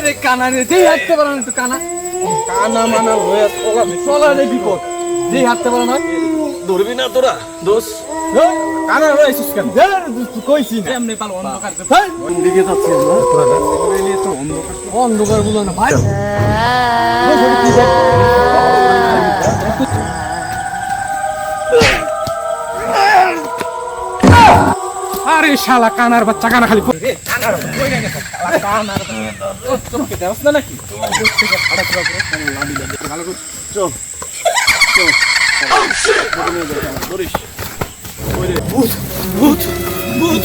রে কানা রে যেই হাঁটতে পারে না একটু কানা কানা মানা হয়ে চলা রে বিপদ যেই হাঁটতে পারে না ধরবি না তোরা দোষ কানা রয়েছিস কেন কইছি না এমনি পালো অন্ধকার কোন দিকে যাচ্ছি অন্ধকার বলো না ভাই আরে শালা কানার বাচ্চা কানা খালি রে কানার কই না গেছে শালা কানার চোখকে দেওস না নাকি থেকে ফাড়া করে লাবি লাগে ভালো করে চল চল ধরিস ভূত ভূত ভূত